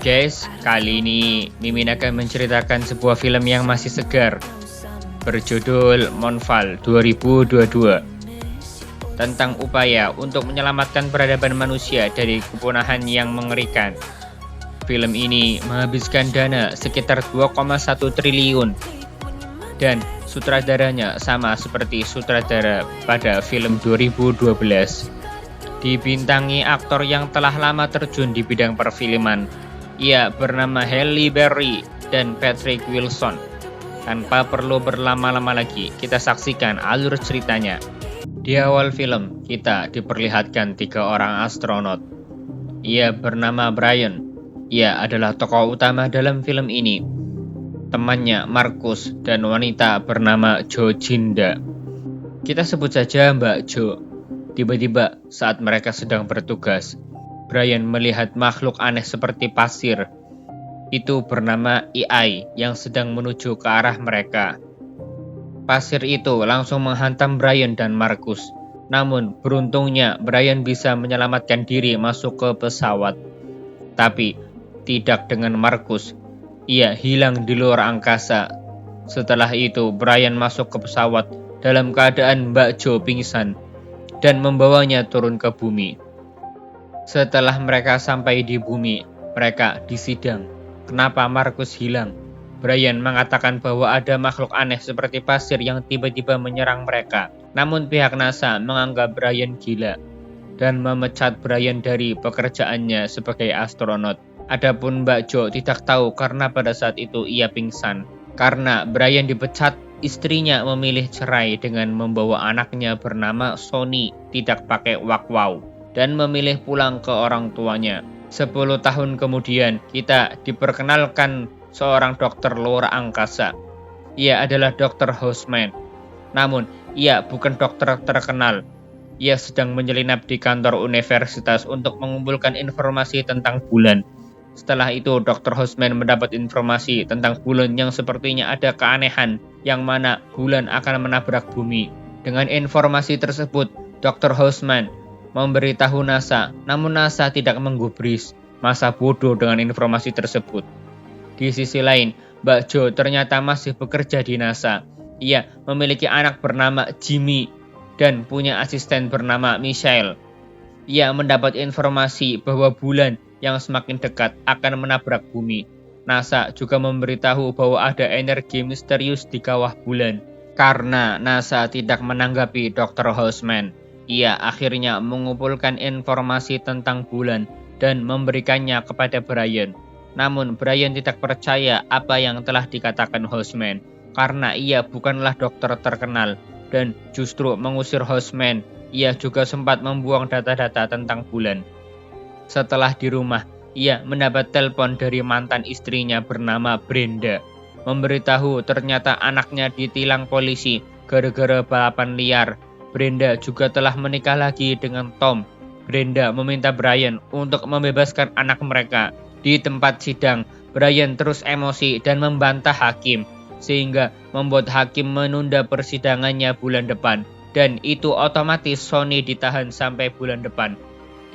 Guys, kali ini Mimin akan menceritakan sebuah film yang masih segar berjudul Moonfall 2022 tentang upaya untuk menyelamatkan peradaban manusia dari kepunahan yang mengerikan. Film ini menghabiskan dana sekitar 2,1 triliun dan sutradaranya sama seperti sutradara pada film 2012. Dibintangi aktor yang telah lama terjun di bidang perfilman. Ia bernama Halle Berry dan Patrick Wilson. Tanpa perlu berlama-lama lagi, kita saksikan alur ceritanya. Di awal film, kita diperlihatkan 3 orang astronot. Ia bernama Brian. Ia adalah tokoh utama dalam film ini. Temannya Marcus dan wanita bernama Jocinda. Kita sebut saja Mbak Jo. Tiba-tiba saat mereka sedang bertugas, Brian melihat makhluk aneh seperti pasir. Itu bernama AI yang sedang menuju ke arah mereka. Pasir itu langsung menghantam Brian dan Marcus. Namun beruntungnya Brian bisa menyelamatkan diri masuk ke pesawat. Tapi tidak dengan Marcus. Ia hilang di luar angkasa. Setelah itu Brian masuk ke pesawat dalam keadaan Mbak Jo pingsan dan membawanya turun ke bumi. Setelah mereka sampai di bumi, mereka disidang. Kenapa Marcus hilang? Brian mengatakan bahwa ada makhluk aneh seperti pasir yang tiba-tiba menyerang mereka. Namun pihak NASA menganggap Brian gila dan memecat Brian dari pekerjaannya sebagai astronot. Adapun Mbak Jo tidak tahu karena pada saat itu ia pingsan. Karena Brian dipecat, istrinya memilih cerai dengan membawa anaknya bernama Sonny tidak pakai wakwau dan memilih pulang ke orang tuanya. 10 tahun kemudian, kita diperkenalkan seorang dokter luar angkasa. Ia adalah Dr. Houseman. Namun, ia bukan dokter terkenal. Ia sedang menyelinap di kantor universitas untuk mengumpulkan informasi tentang bulan. Setelah itu, Dr. Houseman mendapat informasi tentang bulan yang sepertinya ada keanehan, yang mana bulan akan menabrak bumi. Dengan informasi tersebut, Dr. Houseman memberitahu NASA, namun NASA tidak menggubris. Masa bodoh dengan informasi tersebut. Di sisi lain, Mbak Jo ternyata masih bekerja di NASA. Ia memiliki anak bernama Jimmy dan punya asisten bernama Michelle. Ia mendapat informasi bahwa bulan yang semakin dekat akan menabrak bumi. NASA juga memberitahu bahwa ada energi misterius di kawah bulan. Karena NASA tidak menanggapi Dr. Houseman, ia akhirnya mengumpulkan informasi tentang bulan dan memberikannya kepada Brian. Namun Brian tidak percaya apa yang telah dikatakan Houseman karena ia bukanlah dokter terkenal dan justru mengusir Houseman. Ia juga sempat membuang data-data tentang bulan. Setelah di rumah, ia mendapat telepon dari mantan istrinya bernama Brenda. Memberitahu ternyata anaknya ditilang polisi gara-gara balapan liar. Brenda juga telah menikah lagi dengan Tom. Brenda meminta Brian untuk membebaskan anak mereka. Di tempat sidang, Brian terus emosi dan membantah hakim, sehingga membuat hakim menunda persidangannya bulan depan. Dan itu otomatis Sonny ditahan sampai bulan depan.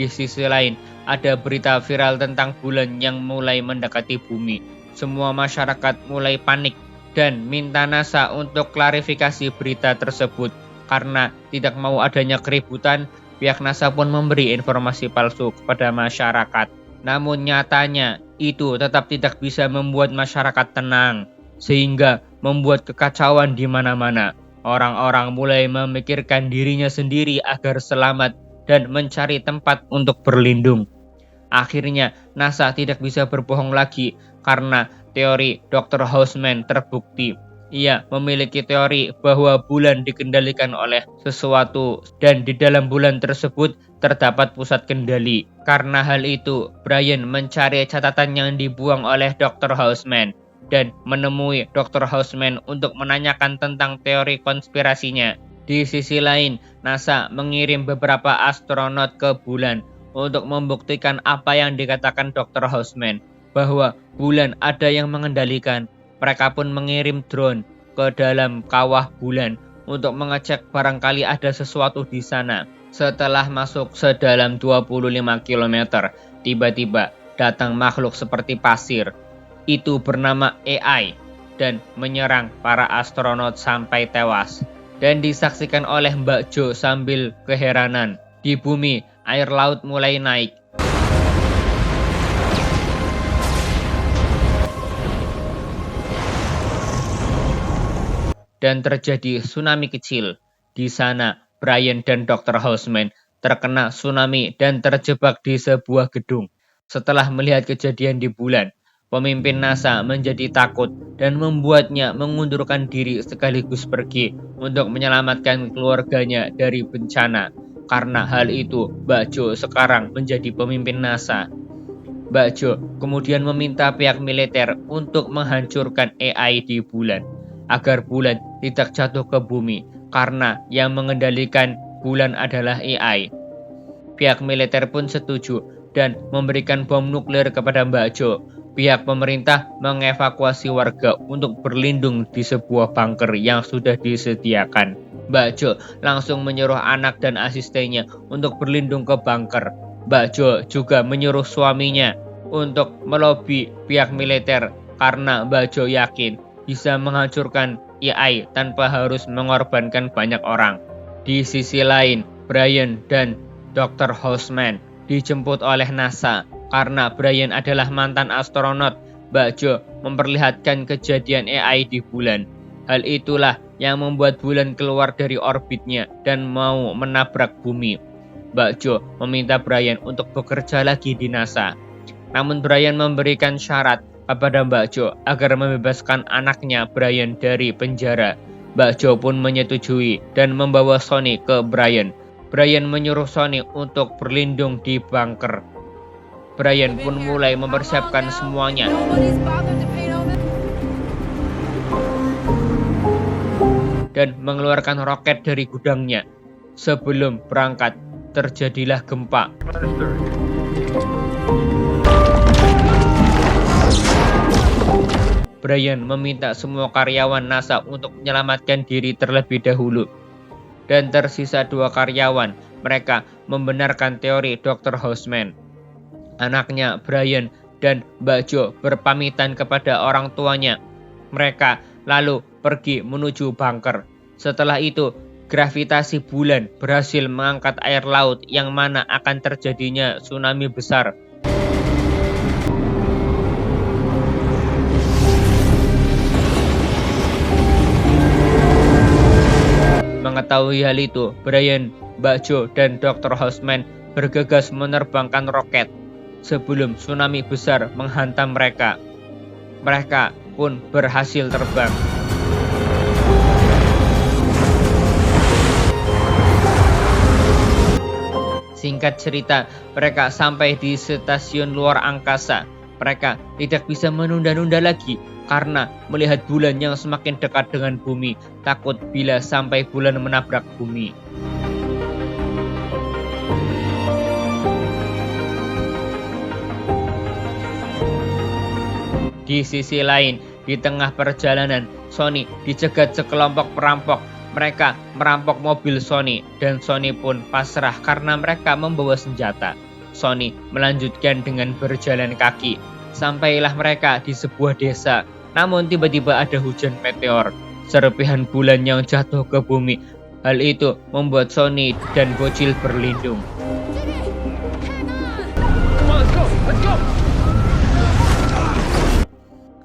Di sisi lain, ada berita viral tentang bulan yang mulai mendekati bumi. Semua masyarakat mulai panik dan minta NASA untuk klarifikasi berita tersebut. Karena tidak mau adanya keributan, pihak NASA pun memberi informasi palsu kepada masyarakat. Namun nyatanya, itu tetap tidak bisa membuat masyarakat tenang, sehingga membuat kekacauan di mana-mana. Orang-orang mulai memikirkan dirinya sendiri agar selamat dan mencari tempat untuk berlindung. Akhirnya, NASA tidak bisa berbohong lagi karena teori Dr. Houseman terbukti. Ia memiliki teori bahwa bulan dikendalikan oleh sesuatu dan di dalam bulan tersebut terdapat pusat kendali. Karena hal itu, Brian mencari catatan yang dibuang oleh Dr. Houseman dan menemui Dr. Houseman untuk menanyakan tentang teori konspirasinya. Di sisi lain, NASA mengirim beberapa astronot ke bulan untuk membuktikan apa yang dikatakan Dr. Houseman, bahwa bulan ada yang mengendalikan. Mereka pun mengirim drone ke dalam kawah bulan untuk mengecek barangkali ada sesuatu di sana. Setelah masuk sedalam 25 km, tiba-tiba datang makhluk seperti pasir. Itu bernama AI dan menyerang para astronot sampai tewas. Dan disaksikan oleh Mbak Jo sambil keheranan. Di bumi, air laut mulai naik. Dan terjadi tsunami kecil. Di sana, Brian dan Dr. Houseman terkena tsunami dan terjebak di sebuah gedung. Setelah melihat kejadian di bulan, pemimpin NASA menjadi takut dan membuatnya mengundurkan diri sekaligus pergi untuk menyelamatkan keluarganya dari bencana. Karena hal itu, Mbak Jo sekarang menjadi pemimpin NASA. Mbak Jo kemudian meminta pihak militer untuk menghancurkan AI di bulan, agar bulan tidak jatuh ke bumi, karena yang mengendalikan bulan adalah AI. Pihak militer pun setuju dan memberikan bom nuklir kepada Mbak Jo. Pihak pemerintah mengevakuasi warga untuk berlindung di sebuah bunker yang sudah disediakan. Mbak Jo langsung menyuruh anak dan asistennya untuk berlindung ke bunker. Mbak Jo juga menyuruh suaminya untuk melobi pihak militer karena Mbak Jo yakin bisa menghancurkan AI tanpa harus mengorbankan banyak orang. Di sisi lain, Brian dan Dr. Houseman dijemput oleh NASA. Karena Brian adalah mantan astronot, Mbak Jo memperlihatkan kejadian AI di bulan. Hal itulah yang membuat bulan keluar dari orbitnya dan mau menabrak bumi. Mbak Jo meminta Brian untuk bekerja lagi di NASA. Namun Brian memberikan syarat kepada Mbak Jo agar membebaskan anaknya Brian dari penjara. Mbak Jo pun menyetujui dan membawa Sonny ke Brian. Brian menyuruh Sonny untuk berlindung di bunker. Brian pun mulai mempersiapkan semuanya. Dan mengeluarkan roket dari gudangnya. Sebelum berangkat, terjadilah gempa. Brian meminta semua karyawan NASA untuk menyelamatkan diri terlebih dahulu. Dan tersisa 2 karyawan. Mereka membenarkan teori Dr. Houseman. Anaknya Brian dan Mbak Jo berpamitan kepada orang tuanya. Mereka lalu pergi menuju bunker. Setelah itu, gravitasi bulan berhasil mengangkat air laut yang mana akan terjadinya tsunami besar. Mengetahui hal itu, Brian, Mbak Jo, dan Dr. Houseman bergegas menerbangkan roket sebelum tsunami besar menghantam mereka. Mereka pun berhasil terbang. Singkat cerita, mereka sampai di stasiun luar angkasa. Mereka tidak bisa menunda-nunda lagi karena melihat bulan yang semakin dekat dengan bumi, takut bila sampai bulan menabrak bumi. Di sisi lain, di tengah perjalanan, Sonny dicegat sekelompok perampok. Mereka merampok mobil Sonny dan Sonny pun pasrah karena mereka membawa senjata. Sonny melanjutkan dengan berjalan kaki. Sampailah mereka di sebuah desa. Namun tiba-tiba ada hujan meteor, serpihan bulan yang jatuh ke bumi. Hal itu membuat Sonny dan bocil berlindung.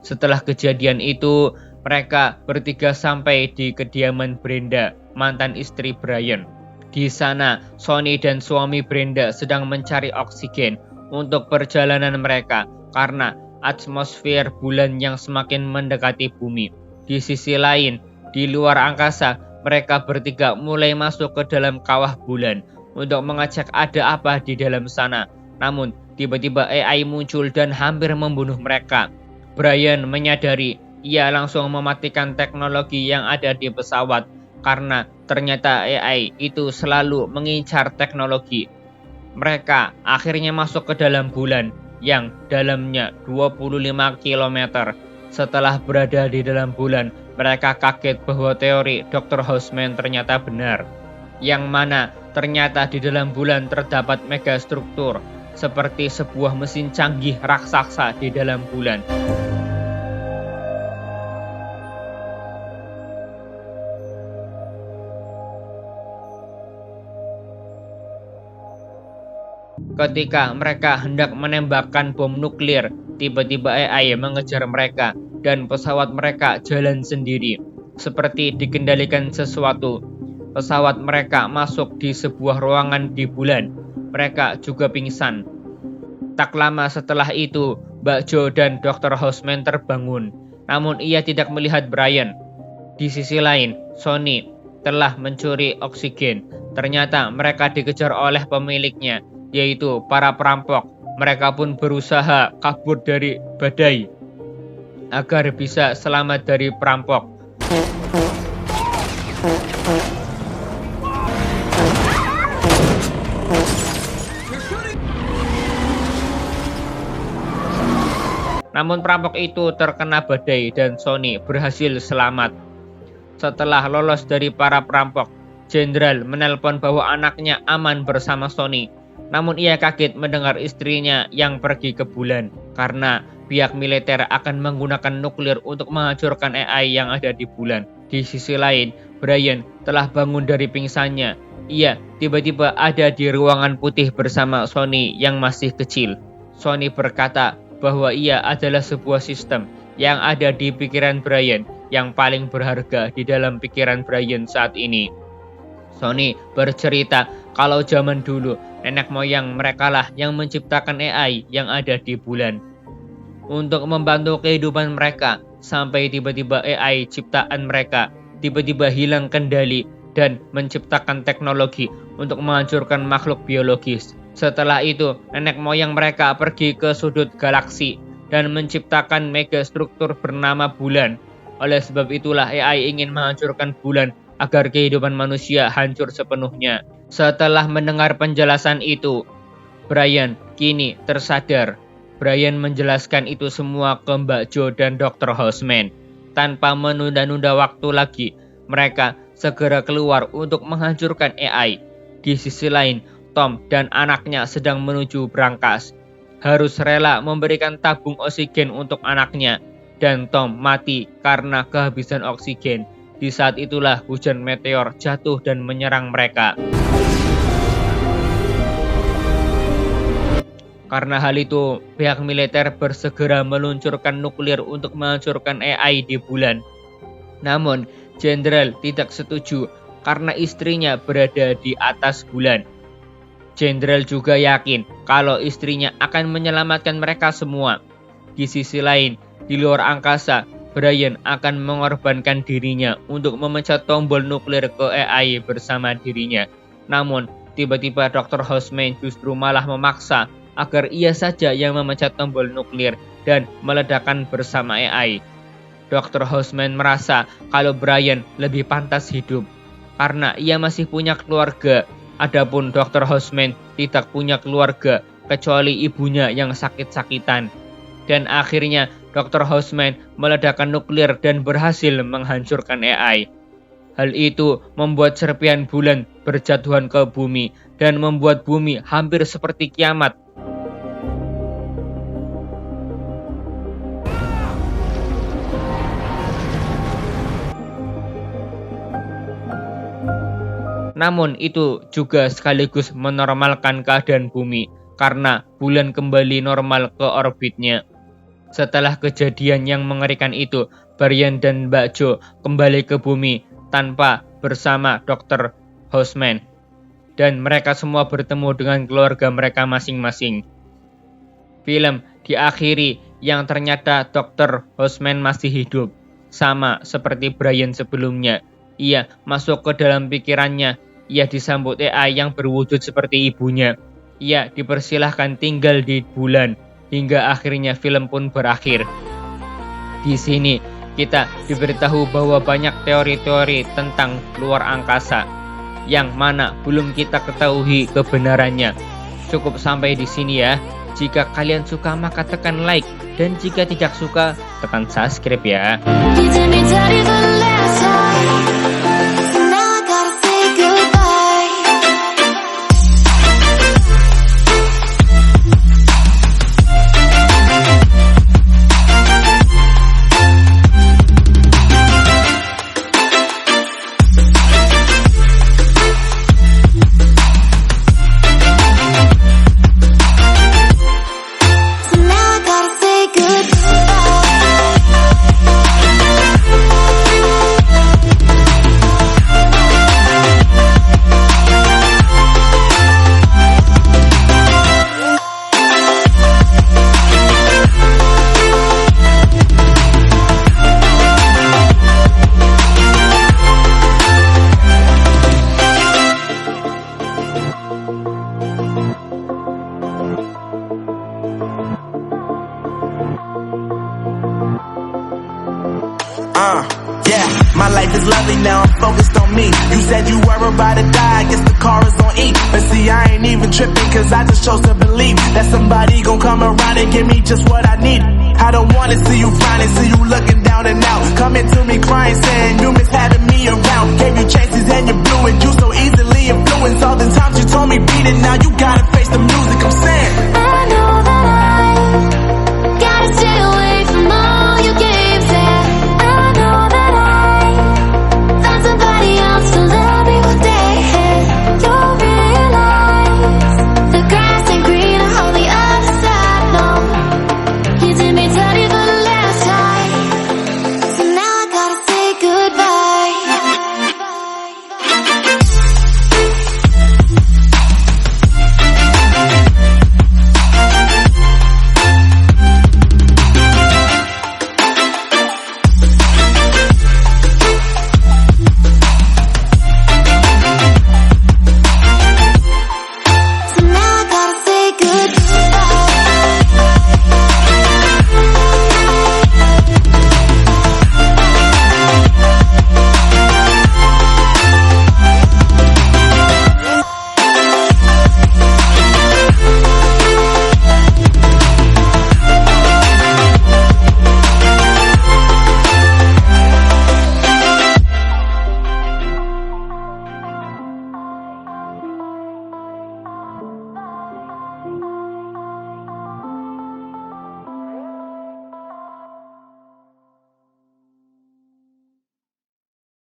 Setelah kejadian itu, mereka bertiga sampai di kediaman Brenda, mantan istri Brian. Di sana, Sonny dan suami Brenda sedang mencari oksigen untuk perjalanan mereka karena atmosfer bulan yang semakin mendekati bumi. Di sisi lain, di luar angkasa, mereka bertiga mulai masuk ke dalam kawah bulan untuk mengecek ada apa di dalam sana. Namun, tiba-tiba AI muncul dan hampir membunuh mereka. Brian menyadari, ia langsung mematikan teknologi yang ada di pesawat karena ternyata AI itu selalu mengincar teknologi. Mereka akhirnya masuk ke dalam bulan yang dalamnya 25 km. Setelah berada di dalam bulan, mereka kaget bahwa teori Dr. Houseman ternyata benar. Yang mana ternyata di dalam bulan terdapat megastruktur seperti sebuah mesin canggih raksasa di dalam bulan. Ketika mereka hendak menembakkan bom nuklir, tiba-tiba AI mengejar mereka dan pesawat mereka jalan sendiri, seperti dikendalikan sesuatu. Pesawat mereka masuk di sebuah ruangan di bulan. Mereka juga pingsan. Tak lama setelah itu, Mbak Jo dan Dr. Houseman terbangun, namun ia tidak melihat Brian. Di sisi lain, Sonny telah mencuri oksigen. Ternyata mereka dikejar oleh pemiliknya, yaitu para perampok. Mereka pun berusaha kabur dari badai agar bisa selamat dari perampok. Namun perampok itu terkena badai dan Sonny berhasil selamat. Setelah lolos dari para perampok, Jenderal menelpon bahwa anaknya aman bersama Sonny. Namun ia kaget mendengar istrinya yang pergi ke bulan karena pihak militer akan menggunakan nuklir untuk menghancurkan AI yang ada di bulan. Di sisi lain, Brian telah bangun dari pingsannya. Ia tiba-tiba ada di ruangan putih bersama Sonny yang masih kecil. Sonny berkata bahwa ia adalah sebuah sistem yang ada di pikiran Brian yang paling berharga di dalam pikiran Brian saat ini. Sonny bercerita kalau zaman dulu nenek moyang mereka lah yang menciptakan AI yang ada di bulan untuk membantu kehidupan mereka, sampai tiba-tiba AI ciptaan mereka tiba-tiba hilang kendali dan menciptakan teknologi untuk menghancurkan makhluk biologis. Setelah itu, nenek moyang mereka pergi ke sudut galaksi dan menciptakan megastruktur bernama bulan. Oleh sebab itulah AI ingin menghancurkan bulan agar kehidupan manusia hancur sepenuhnya. Setelah mendengar penjelasan itu, Brian kini tersadar. Brian menjelaskan itu semua ke Mbak Jo dan Dr. Houseman. Tanpa menunda-nunda waktu lagi, mereka segera keluar untuk menghancurkan AI. Di sisi lain, Tom dan anaknya sedang menuju brankas. Harus rela memberikan tabung oksigen untuk anaknya, dan Tom mati karena kehabisan oksigen. Di saat itulah hujan meteor jatuh dan menyerang mereka. Karena hal itu, pihak militer bersegera meluncurkan nuklir untuk menghancurkan AI di bulan. Namun, Jenderal tidak setuju karena istrinya berada di atas bulan. Jenderal juga yakin kalau istrinya akan menyelamatkan mereka semua. Di sisi lain, di luar angkasa, Brian akan mengorbankan dirinya untuk memencet tombol nuklir ke AI bersama dirinya. Namun, tiba-tiba Dr. Houseman justru malah memaksa agar ia saja yang memencet tombol nuklir dan meledakkan bersama AI. Dr. Houseman merasa kalau Brian lebih pantas hidup karena ia masih punya keluarga. Adapun Dr. Houseman tidak punya keluarga kecuali ibunya yang sakit-sakitan. Dan akhirnya Dr. Houseman meledakkan nuklir dan berhasil menghancurkan AI. Hal itu membuat serpihan bulan berjatuhan ke bumi dan membuat bumi hampir seperti kiamat. Namun itu juga sekaligus menormalkan keadaan bumi karena bulan kembali normal ke orbitnya. Setelah kejadian yang mengerikan itu, Brian dan Mbak Jo kembali ke bumi tanpa bersama Dr. Houseman. Dan mereka semua bertemu dengan keluarga mereka masing-masing. Film diakhiri yang ternyata Dr. Houseman masih hidup. Sama seperti Brian sebelumnya. Ia masuk ke dalam pikirannya. Ia disambut AI yang berwujud seperti ibunya. Ia dipersilahkan tinggal di bulan. Hingga akhirnya film pun berakhir. Di sini kita diberitahu bahwa banyak teori-teori tentang luar angkasa yang mana belum kita ketahui kebenarannya. Cukup sampai di sini ya. Jika kalian suka maka tekan like, dan jika tidak suka tekan subscribe ya. Yeah, my life is lovely now, I'm focused on me. You said you were about to die, I guess the car is on E. But see, I ain't even tripping, cause I just chose to believe that somebody gon' come around and give me just what I need. I don't wanna see you frowning, see you looking down and out, coming to me crying, saying you miss